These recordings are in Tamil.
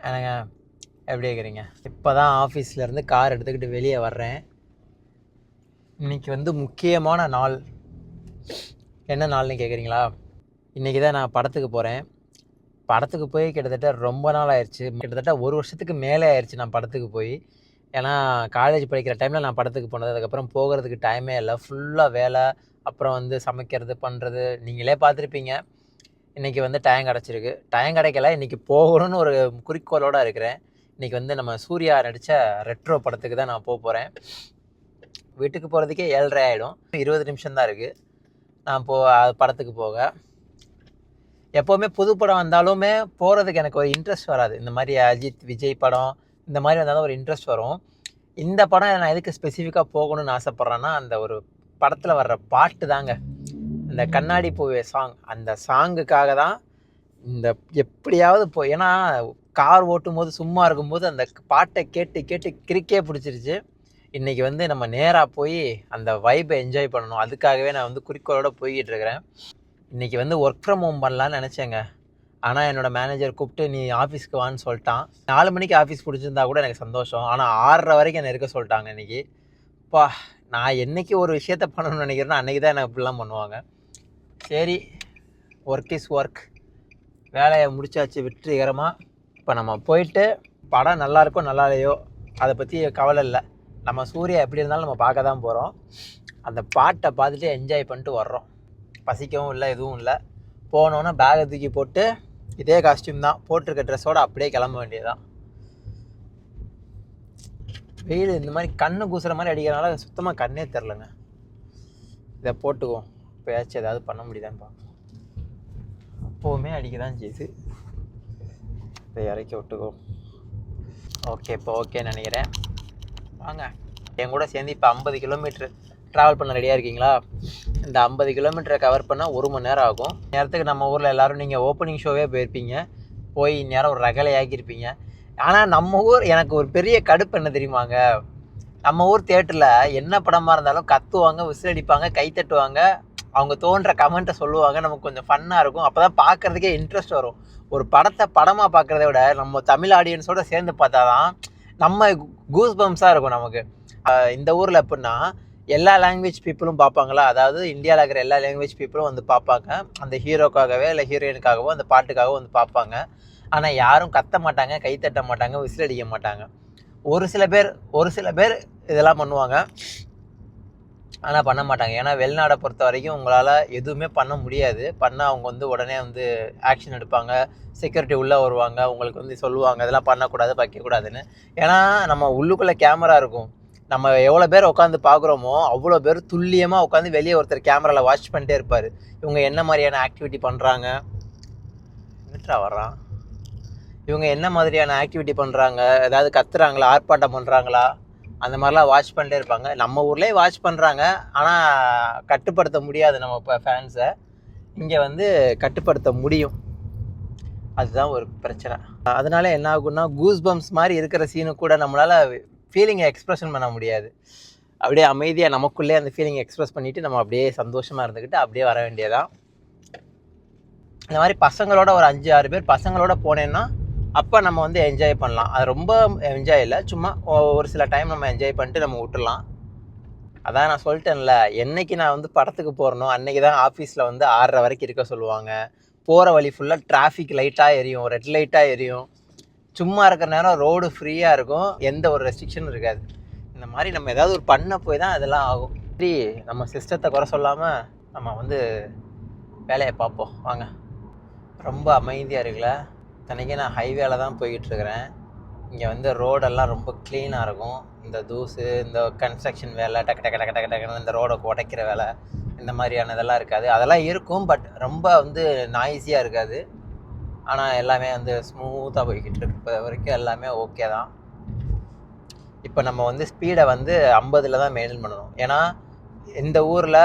என்னங்க எப்படி இருக்கிறீங்க? இப்போ தான் ஆஃபீஸ்லேருந்து கார் எடுத்துக்கிட்டு வெளியே வர்றேன். இன்றைக்கி வந்து முக்கியமான நாள். என்ன நாள்னு கேட்குறீங்களா? இன்றைக்கி தான் நான் படத்துக்கு போகிறேன். படத்துக்கு போய் கிட்டத்தட்ட ரொம்ப நாள் ஆயிடுச்சு. கிட்டத்தட்ட 1 வருஷத்துக்கு மேலே ஆயிடுச்சு நான் படத்துக்கு போய். ஏன்னா காலேஜ் படிக்கிற டைமில் நான் படத்துக்கு போனது. அதுக்கப்புறம் போகிறதுக்கு டைமே இல்லை. ஃபுல்லாக வேலை, அப்புறம் வந்து சமைக்கிறது பண்ணுறது நீங்களே பார்த்துருப்பீங்க. இன்றைக்கி வந்து டைம் கிடச்சிருக்கு. டைம் கிடைக்கல, இன்றைக்கி போகணும்னு ஒரு குறிக்கோளோடு இருக்கிறேன். இன்றைக்கி வந்து நம்ம சூர்யா நடித்த ரெட்ரோ படத்துக்கு தான் நான் போகிறேன். வீட்டுக்கு போகிறதுக்கே 7:30 ஆகிடும். 20 நிமிஷம் தான் இருக்குது நான் படத்துக்கு போக. எப்போவுமே புது படம் வந்தாலுமே போகிறதுக்கு எனக்கு ஒரு இன்ட்ரெஸ்ட் வராது. இந்த மாதிரி அஜித் விஜய் படம் இந்த மாதிரி வந்தாலும் ஒரு இன்ட்ரெஸ்ட் வரும். இந்த படம் நான் எதுக்கு ஸ்பெசிஃபிக்காக போகணும்னு ஆசைப்பட்றேன்னா, அந்த ஒரு படத்தில் வர்ற பாட்டு தாங்க, இந்த கண்ணாடி பூவே சாங். அந்த சாங்குக்காக தான் இந்த எப்படியாவது ஏன்னா கார் ஓட்டும் போது சும்மா இருக்கும்போது அந்த பாட்டை கேட்டு கேட்டு கிறுக்கே பிடிச்சிருச்சு. இன்றைக்கி வந்து நம்ம நேராக போய் அந்த வைப்பை என்ஜாய் பண்ணணும். அதுக்காகவே நான் வந்து குறிக்கோளோடு போய்கிட்டு இருக்கிறேன். இன்றைக்கி வந்து ஒர்க் ஃப்ரம் ஹோம் பண்ணலான்னு நினச்சேங்க. ஆனால் என்னோடய மேனேஜர் கூப்பிட்டு நீ ஆஃபீஸ்க்கு வான்னு சொல்லிட்டான். 4 மணிக்கு ஆஃபீஸ் பிடிச்சிருந்தா கூட எனக்கு சந்தோஷம். ஆனால் 6:30 வரைக்கும் என்னை இருக்க சொல்லிட்டாங்க இன்றைக்கி. நான் என்றைக்கு ஒரு விஷயத்த பண்ணணும்னு நினைக்கிறேன்னா அன்றைக்கி தான் எனக்கு இப்படிலாம் பண்ணுவாங்க. சரி, ஒர்க் இஸ் ஒர்க். வேலையை முடிச்சாச்சு வெற்றிகரமாக. இப்போ நம்ம போயிட்டு படம் நல்லா இருக்கோ நல்லா இல்லையோ அதை பற்றி கவலை இல்லை. நம்ம சூர்யா எப்படி இருந்தாலும் நம்ம பார்க்க தான் போகிறோம். அந்த பாட்டை பார்த்துட்டு என்ஜாய் பண்ணிட்டு வர்றோம். பசிக்கவும் இல்லை, எதுவும் இல்லை. போனோன்னா பேகை தூக்கி போட்டு இதே காஸ்டியூம் தான் போட்டிருக்க ட்ரெஸ்ஸோடு அப்படியே கிளம்ப வேண்டியதுதான். வெயில் இந்த மாதிரி கண்ணு கூசுகிற மாதிரி அடிக்கிறனால சுத்தமாக கண்ணே தெரிலங்க. இதை போட்டுக்குவோம், இப்போயாச்சும் ஏதாவது பண்ண முடியுதான்னு பார்ப்போம். அப்போவுமே அடிக்க தான் செய்யுது. இதை இறக்கி விட்டுக்குவோம். ஓகே, இப்போ ஓகேன்னு நினைக்கிறேன். வாங்க என் கூட சேர்ந்து இப்போ 50 கிலோமீட்ரு ட்ராவல் பண்ண ரெடியாக இருக்கீங்களா? இந்த 50 கிலோமீட்டரை கவர் பண்ணால் 1 மணி நேரம் ஆகும். நேரத்துக்கு நம்ம ஊரில் எல்லோரும் நீங்கள் ஓப்பனிங் ஷோவே போயிருப்பீங்க, போய் இந்நேரம் ஒரு ரகலையாக்கியிருப்பீங்க. ஆனால் நம்ம ஊர் எனக்கு ஒரு பெரிய கடுப்பு என்ன தெரியுமாங்க? நம்ம ஊர் தியேட்டரில் என்ன படமாக இருந்தாலும் கத்துவாங்க, விசில் அடிப்பாங்க, கை தட்டுவாங்க, அவங்க தோன்ற கமெண்ட்டை சொல்லுவாங்க. நமக்கு கொஞ்சம் ஃபன்னாக இருக்கும். அப்போ தான் பார்க்குறதுக்கே இன்ட்ரெஸ்ட் வரும். ஒரு படத்தை படமாக பார்க்குறத விட நம்ம தமிழ் ஆடியன்ஸோடு சேர்ந்து பார்த்தா தான் நம்ம கூஸ் பம்ப்ஸாக இருக்கும் நமக்கு. இந்த ஊரில் எப்படின்னா எல்லா லாங்குவேஜ் பீப்புளும் பார்ப்பாங்களா, அதாவது இந்தியாவில் இருக்கிற எல்லா லாங்குவேஜ் பீப்புளும் வந்து பார்ப்பாங்க. அந்த ஹீரோக்காகவே இல்லை ஹீரோயினுக்காகவோ அந்த பாட்டுக்காகவோ வந்து பார்ப்பாங்க. ஆனால் யாரும் கத்த மாட்டாங்க, கை தட்ட மாட்டாங்க, விசில் அடிக்க மாட்டாங்க. ஒரு சில பேர் இதெல்லாம் பண்ணுவாங்க, ஆனால் பண்ண மாட்டாங்க. ஏன்னா வெளிநாடை பொறுத்த வரைக்கும் உங்களால் எதுவுமே பண்ண முடியாது. பண்ணால் அவங்க வந்து உடனே வந்து ஆக்ஷன் எடுப்பாங்க, செக்யூரிட்டி உள்ளே வருவாங்க, உங்களுக்கு வந்து சொல்லுவாங்க இதெல்லாம் பண்ணக்கூடாது, வைக்கக்கூடாதுன்னு. ஏன்னா நம்ம உள்ளுக்குள்ளே கேமரா இருக்கும். நம்ம எவ்வளோ பேர் உட்காந்து பார்க்குறோமோ அவ்வளோ பேர் துல்லியமாக உட்காந்து வெளியே ஒருத்தர் கேமராவில் வாட்ச் பண்ணிட்டே இருப்பார். இவங்க என்ன மாதிரியான ஆக்டிவிட்டி பண்ணுறாங்க, வர்றான் இவங்க என்ன மாதிரியான ஆக்டிவிட்டி பண்ணுறாங்க, ஏதாவது கத்துறாங்களா, ஆர்ப்பாட்டம் பண்ணுறாங்களா, அந்த மாதிரிலாம் வாட்ச் பண்ணிட்டே இருப்பாங்க. நம்ம ஊர்லேயே வாட்ச் பண்ணுறாங்க, ஆனால் கட்டுப்படுத்த முடியாது நம்ம இப்போ ஃபேன்ஸை. இங்கே வந்து கட்டுப்படுத்த முடியும், அதுதான் ஒரு பிரச்சனை. அதனால என்ன ஆகுன்னா கூஸ் பம்ப்ஸ் மாதிரி இருக்கிற சீனு கூட நம்மளால் ஃபீலிங்கை எக்ஸ்ப்ரெஷன் பண்ண முடியாது. அப்படியே அமைதியாக நமக்குள்ளே அந்த ஃபீலிங்கை எக்ஸ்ப்ரெஸ் பண்ணிவிட்டு நம்ம அப்படியே சந்தோஷமாக இருந்துக்கிட்டு அப்படியே வர வேண்டியதான். இந்த மாதிரி பசங்களோட ஒரு 5-6 பேர் பசங்களோட போனேன்னா அப்போ நம்ம வந்து என்ஜாய் பண்ணலாம். அது ரொம்ப என்ஜாய் இல்லை, சும்மா ஒரு சில டைம் நம்ம என்ஜாய் பண்ணிட்டு நம்ம விட்டுடலாம். அதான் நான் சொல்லிட்டேன்ல, என்றைக்கு நான் வந்து படத்துக்கு போகிறனோ அன்றைக்கி தான் ஆஃபீஸில் வந்து 6:30 வரைக்கும் இருக்க சொல்லுவாங்க. போகிற வழி ஃபுல்லாக டிராஃபிக் லைட்டாக எரியும், ரெட் லைட்டாக எரியும். சும்மா இருக்கிற நேரம் ரோடு ஃப்ரீயாக இருக்கும், எந்த ஒரு ரெஸ்ட்ரிக்ஷனும் இருக்காது. இந்த மாதிரி நம்ம ஏதாவது ஒரு பண்ண போய் தான் அதெல்லாம் ஆகும். சரி, நம்ம சிஸ்டத்தை குறை சொல்லாமல் நம்ம வந்து வேலையை பார்ப்போம் வாங்க. ரொம்ப அமைதியாக இருக்குல்ல. தனிக்கு நான் ஹைவேல தான் போய்கிட்டுருக்கிறேன். இங்கே வந்து ரோடெல்லாம் ரொம்ப க்ளீனாக இருக்கும். இந்த தூசு, இந்த கன்ஸ்ட்ரக்ஷன் வேலை, டக்குன்னு இந்த ரோடை உடைக்கிற வேலை, இந்த மாதிரியான இதெல்லாம் இருக்காது. அதெல்லாம் இருக்கும், பட் ரொம்ப வந்து நாய்ஸியாக இருக்காது. ஆனால் எல்லாமே வந்து ஸ்மூத்தாக போய்கிட்டு இருக்கு. இப்போ வரைக்கும் எல்லாமே ஓகே தான். இப்போ நம்ம வந்து ஸ்பீடை வந்து 50ல் தான் மெயின்டைன் பண்ணணும். ஏன்னா இந்த ஊரில்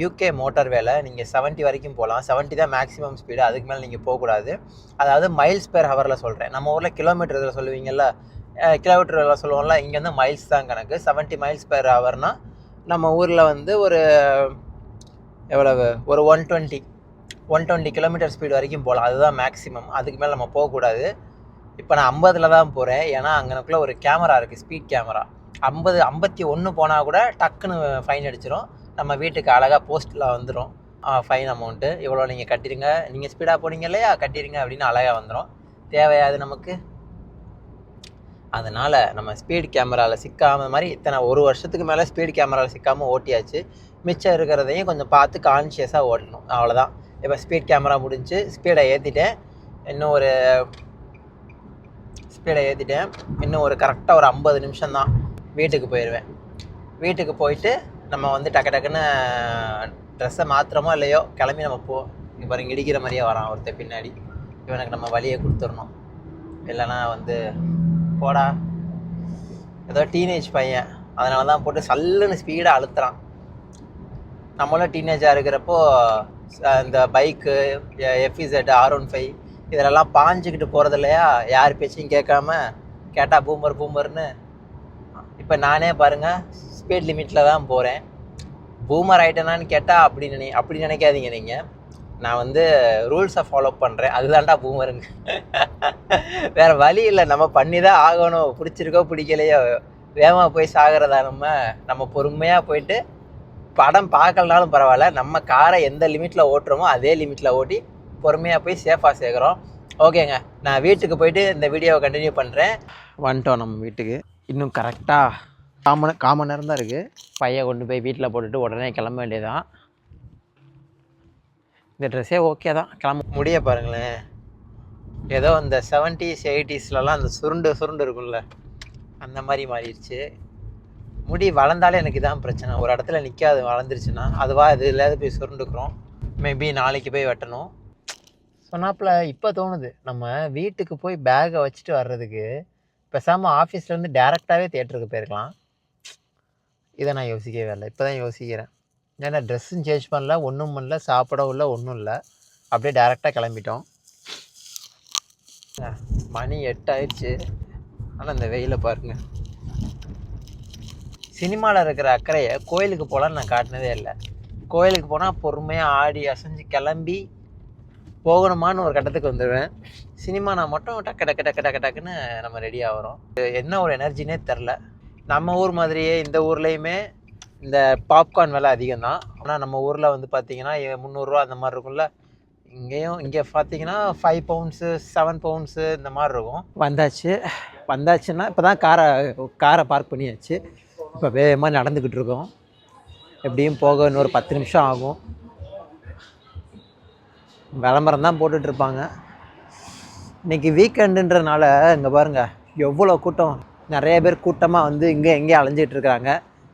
யூகே மோட்டார் வேலை நீங்கள் 70 வரைக்கும் போகலாம். 70 தான் மேக்ஸிமம் ஸ்பீடு, அதுக்கு மேலே நீங்கள் போகக்கூடாது. அதாவது மைல்ஸ் பெர் ஹவரில் சொல்கிறேன். நம்ம ஊரில் கிலோமீட்டர் இதில் சொல்லுவீங்கள்ல, கிலோமீட்டரில் சொல்லுவோம்ல, இங்கே வந்து மைல்ஸ் தான் கணக்கு. 70 மைல்ஸ் பெர் ஹவர்னால் நம்ம ஊரில் வந்து ஒரு எவ்வளவு, ஒரு 120 கிலோமீட்டர் ஸ்பீடு வரைக்கும் போகலாம். அதுதான் மேக்ஸிமம், அதுக்கு மேலே நம்ம போகக்கூடாது. இப்போ நான் 50ல் தான் போகிறேன். ஏன்னா அங்கனக்குள்ளே ஒரு கேமரா இருக்குது, ஸ்பீட் கேமரா. 51 போனால் கூட டக்குன்னு ஃபைன் அடிச்சிடும். நம்ம வீட்டுக்கு அழகாக போஸ்ட்டில் வந்துடும் ஃபைன் அமௌண்ட்டு. இவ்வளோ நீங்கள் கட்டிடுங்க, நீங்கள் ஸ்பீடாக போனீங்க இல்லையா, கட்டிடுங்க அப்படின்னு அழகாக வந்துடும். தேவையாது நமக்கு. அதனால் நம்ம ஸ்பீட் கேமராவில் சிக்காமல் மாதிரி இத்தனை 1 வருஷத்துக்கு மேலே ஸ்பீட் கேமராவில் சிக்காமல் ஓட்டியாச்சு. மிச்சம் இருக்கிறதையும் கொஞ்சம் பார்த்து கான்ஷியஸாக ஓட்டணும், அவ்வளோதான். இப்போ ஸ்பீட் கேமரா முடிஞ்சு ஸ்பீடை ஏற்றிட்டேன். இன்னும் ஒரு கரெக்டாக ஒரு 50 நிமிஷம் தான் வீட்டுக்கு போயிடுவேன். வீட்டுக்கு போயிட்டு நம்ம வந்து டக்கு டக்குன்னு ட்ரெஸ்ஸை மாத்திரமோ இல்லையோ கிளம்பி நம்ம இங்கே பாருங்க இடிக்கிற மாதிரியே வரான் ஒருத்தர் பின்னாடி. இவனுக்கு நம்ம வழியை கொடுத்துடணும், இல்லைன்னா வந்து போடா. ஏதோ டீனேஜ் பையன், அதனால தான் போட்டு சல்லுன்னு ஸ்பீடாக அழுத்துறான். நம்மளும் டீனேஜாக இருக்கிறப்போ இந்த பைக்கு FZ R15 இதிலெல்லாம் பாஞ்சிக்கிட்டு போகிறது இல்லையா, யார் பேச்சையும் கேட்காம, கேட்டால் பூமர்னு. இப்போ நானே பாருங்கள் ஸ்பீட் லிமிட்டில் தான் போகிறேன். பூமர் ஆகிட்டேனான்னு கேட்டால் அப்படி நினைக்காதீங்க நீங்கள். நான் வந்து ரூல்ஸை ஃபாலோ பண்ணுறேன், அதுதான்டா பூமருங்க. வேறு வழி இல்லை, நம்ம பண்ணி தான் ஆகணும். பிடிச்சிருக்கோ பிடிக்கலையோ வேகமாக போய் சாகிறதா நம்ம பொறுமையாக போயிட்டு படம் பார்க்கலனாலும் பரவாயில்ல, நம்ம காரை எந்த லிமிட்டில் ஓட்டுறோமோ அதே லிமிட்டில் ஓட்டி பொறுமையாக போய் சேஃபாக சேர்க்குறோம். ஓகேங்க, நான் வீட்டுக்கு போயிட்டு இந்த வீடியோவை கண்டினியூ பண்ணுறேன். வந்துட்டோம் நம்ம வீட்டுக்கு. இன்னும் கரெக்டாக காமன் நேரம் தான் இருக்குது. பையை கொண்டு போய் வீட்டில் போட்டுட்டு உடனே கிளம்ப வேண்டியதான். இந்த ட்ரெஸ்ஸே ஓகே தான், கிளம்ப முடிய பாருங்களேன். ஏதோ இந்த 70s 80ஸ்லலாம் அந்த சுருண்டு இருக்கும்ல, அந்த மாதிரி மாறிடுச்சு. முடி வளர்ந்தாலே எனக்கு இதான் பிரச்சனை, ஒரு இடத்துல நிற்காது. வளர்ந்துருச்சுன்னா அதுவாக இது இல்லாத போய் சுருண்டுக்கிறோம். மேபி நாளைக்கு போய் வெட்டணும் சொன்னாப்புல. இப்போ தோணுது நம்ம வீட்டுக்கு போய் பேக்கை வச்சுட்டு வர்றதுக்கு பேசாமல் ஆஃபீஸ்லேருந்து டேரெக்டாகவே தியேட்டருக்கு போயிருக்கலாம். இதை நான் யோசிக்கவே இல்லை, இப்போ தான் யோசிக்கிறேன். ஏன்னா ட்ரெஸ்ஸும் சேஞ்ச் பண்ணல, ஒன்றும் பண்ணல, சாப்பிடவும் இல்லை, ஒன்றும் இல்லை. அப்படியே டேரெக்டாக கிளம்பிட்டோம். மணி 8 ஆயிடுச்சு. ஆனால் இந்த வெயிலை பாருங்கள். சினிமாவில் இருக்கிற அக்கறையை கோயிலுக்கு போகலான்னு நான் காட்டினதே இல்லை. கோயிலுக்கு போனால் பொறுமையாக ஆடி அசைஞ்சு கிளம்பி போகணுமான்னு ஒரு கட்டத்துக்கு வந்துடுவேன். சினிமானா மட்டும் டக்குன்னு நம்ம ரெடி ஆகிறோம். என்ன ஒரு எனர்ஜினே தெரில. நம்ம ஊர் மாதிரியே இந்த ஊர்லேயுமே இந்த பாப்கார்ன் விலை அதிகம்தான். ஆனால் நம்ம ஊரில் வந்து பார்த்திங்கன்னா 300 ரூபா அந்த மாதிரி இருக்கும்ல. இங்கே பார்த்தீங்கன்னா 5 பவுண்ட்ஸு 7 பவுண்ட்ஸு இந்த மாதிரி இருக்கும். வந்தாச்சுன்னா இப்போ தான் காரை பார்க் பண்ணியாச்சு. இப்போ வேகமாக நடந்துக்கிட்டு இருக்கோம். எப்படியும் போக இன்னொரு 10 நிமிஷம் ஆகும். விளம்பரம் தான் போட்டுட்ருப்பாங்க. இன்றைக்கி வீக்கெண்டுன்றனால இங்கே பாருங்கள் எவ்வளோ கூட்டம். நிறைய பேர் கூட்டமாக வந்து எங்கேயும் அலைஞ்சிட்ருக்குறாங்க.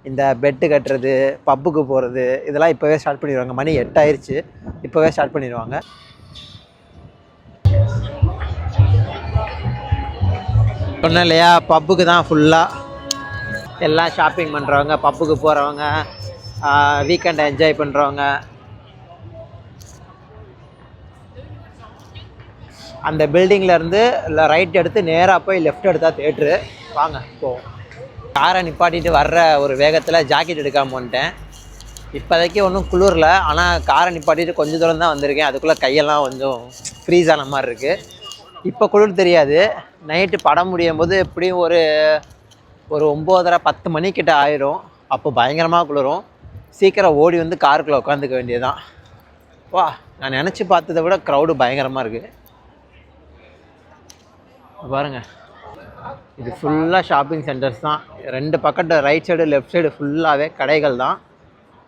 இந்த பெட்டு கட்டுறது, பப்புக்கு போகிறது, இதெல்லாம் இப்போவே ஸ்டார்ட் பண்ணிடுவாங்க. மணி 8 ஆயிடுச்சு, இப்போவே ஸ்டார்ட் பண்ணிடுவாங்க. சொன்னேன் இல்லையா, பப்புக்கு தான் ஃபுல்லாக எல்லாம் ஷாப்பிங் பண்ணுறவங்க, பப்புக்கு போகிறவங்க, வீக்கெண்டை என்ஜாய் பண்ணுறவங்க. அந்த பில்டிங்லேருந்து ரைட் எடுத்து நேராக போய் லெஃப்ட் எடுத்தால் தேட்ரு. வாங்க போவோம். காரை நிப்பாட்டிட்டு வர்ற ஒரு வேகத்தில் ஜாக்கெட் எடுக்காமல் வந்துட்டேன். இப்போதைக்கு ஒன்றும் குளிரில், ஆனால் காரை நிப்பாட்டிட்டு கொஞ்சம் தூரம் தான் வந்திருக்கேன். அதுக்குள்ளே கையெல்லாம் கொஞ்சம் ஃப்ரீஸ் ஆன மாதிரி இருக்குது. இப்போ குளிர் தெரியாது. நைட்டு படம் முடியும் போது எப்படியும் ஒரு 9:30 10 மணிக்கிட்ட ஆயிரும். அப்போ பயங்கரமாக குளிரும். சீக்கிரம் ஓடி வந்து காருக்குள்ளே உட்காந்துக்க வேண்டியதுதான். வா, நான் நினச்சி பார்த்ததை விட க்ரௌடு பயங்கரமாக இருக்குது. பாருங்கள், இது ஃபுல்லாக ஷாப்பிங் சென்டர்ஸ் தான். 2 பக்கத்து ரைட் சைடு லெஃப்ட் சைடு ஃபுல்லாகவே கடைகள் தான்.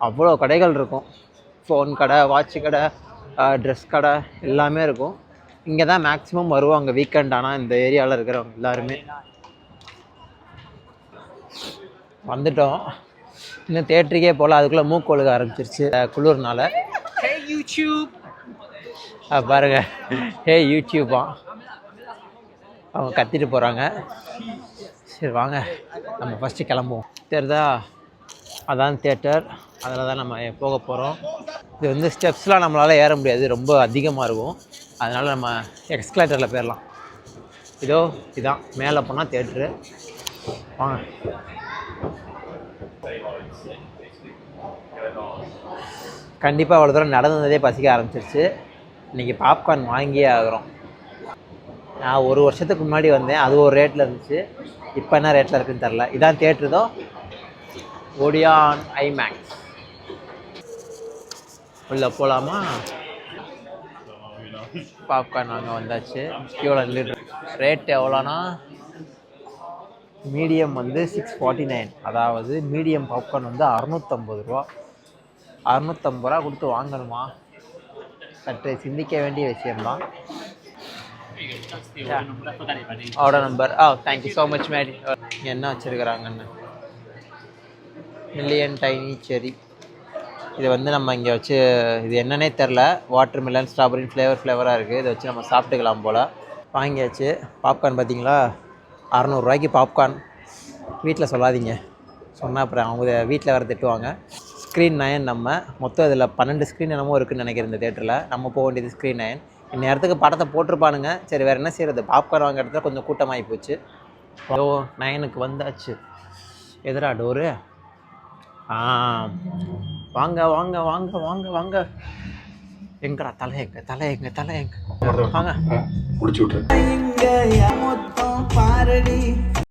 அவ்வளோ கடைகள் இருக்கும். ஃபோன் கடை, வாட்ச் கடை, ட்ரெஸ் கடை எல்லாமே இருக்கும். இங்கே தான் மேக்ஸிமம் வருவாங்க வீக்கெண்ட். ஆனால் இந்த ஏரியாவில் இருக்கிறவங்க எல்லாருமே வந்துட்டோம். இன்னும் தேட்டருக்கே போகல, அதுக்குள்ளே மூக்கு ஒழுக ஆரம்பிச்சிருச்சு குளிர்னால. பாருங்க, யூடியூப்பா அவங்க கத்திட்டு போகிறாங்க. சரி வாங்க, நம்ம ஃபஸ்ட்டு கிளம்புவோம். தெரியுதா, அதான் தேட்டர். அதில் தான் நம்ம போக போகிறோம். இது வந்து ஸ்டெப்ஸ்லாம் நம்மளால் ஏற முடியாது, ரொம்ப அதிகமாக இருக்கும். அதனால் நம்ம எக்ஸ்கலேட்டரில் போயிடலாம். இதான் மேலே போனால் தேட்ரு. வாங்க. கண்டிப்பாக அவ்வளோ தூரம் நடந்ததே பசிக்க ஆரம்பிச்சிருச்சு. இன்றைக்கி பாப்கார்ன் வாங்கியே ஆகிறோம். நான் ஒரு வருஷத்துக்கு முன்னாடி வந்தேன், அது ஒரு ரேட்டில் இருந்துச்சு. இப்போ என்ன ரேட்டில் இருக்குன்னு தெரில. இதான் தேட்ரு தான், ஓடியான் ஐமேக்ஸ். உள்ள போகலாமா? பாப்கார்ன் நாங்கள் வந்தாச்சு. கியூவில் நின்றுட்டு ரேட் எவ்வளோனா, மீடியம் வந்து 649. அதாவது மீடியம் பாப்கார்ன் வந்து 650 ரூபா. 650 ரூபா கொடுத்து வாங்கணுமா? சற்று சிந்திக்க வேண்டிய விஷயம்தான். Order number thank you so much Maddy. என்ன வச்சுருக்குறாங்கன்னு, மில்லியன் டைனி செரி. இது வந்து நம்ம இங்கே வச்சு, இது என்னன்னே தெரில, வாட்டர் மிலன் ஸ்ட்ராபெரி ஃப்ளேவராக இருக்குது. இதை வச்சு நம்ம சாப்பிட்டுக்கலாம் போல். வாங்கியாச்சு. பாப்கார்ன் பார்த்தீங்களா, 600 ரூபாய்க்கு பாப்கார்ன். வீட்டில் சொல்லாதீங்க, சொன்னால் அப்புறம் அவங்க வீட்டில் வேறு திட்டுவாங்க. ஸ்க்ரீன் 9. நம்ம மொத்தம் இதில் 12 ஸ்க்ரீன் என்னமோ இருக்குதுன்னு நினைக்கிறேன் இந்த தேட்டரில். நம்ம போக வேண்டியது ஸ்க்ரீன் 9. இந்நேரத்துக்கு படத்தை போட்டிருப்பானுங்க. சரி, வேறு என்ன செய்கிறது, பாப்கார்ன் வாங்க இடத்துல கொஞ்சம் கூட்டமாகி போச்சு. 9க்கு வந்தாச்சு. எதிரா டோரு? வாங்க வாங்க வாங்க வாங்க வாங்க. எங்கடா தலை, எங்க வாங்க. முடிச்சு விட்ரு.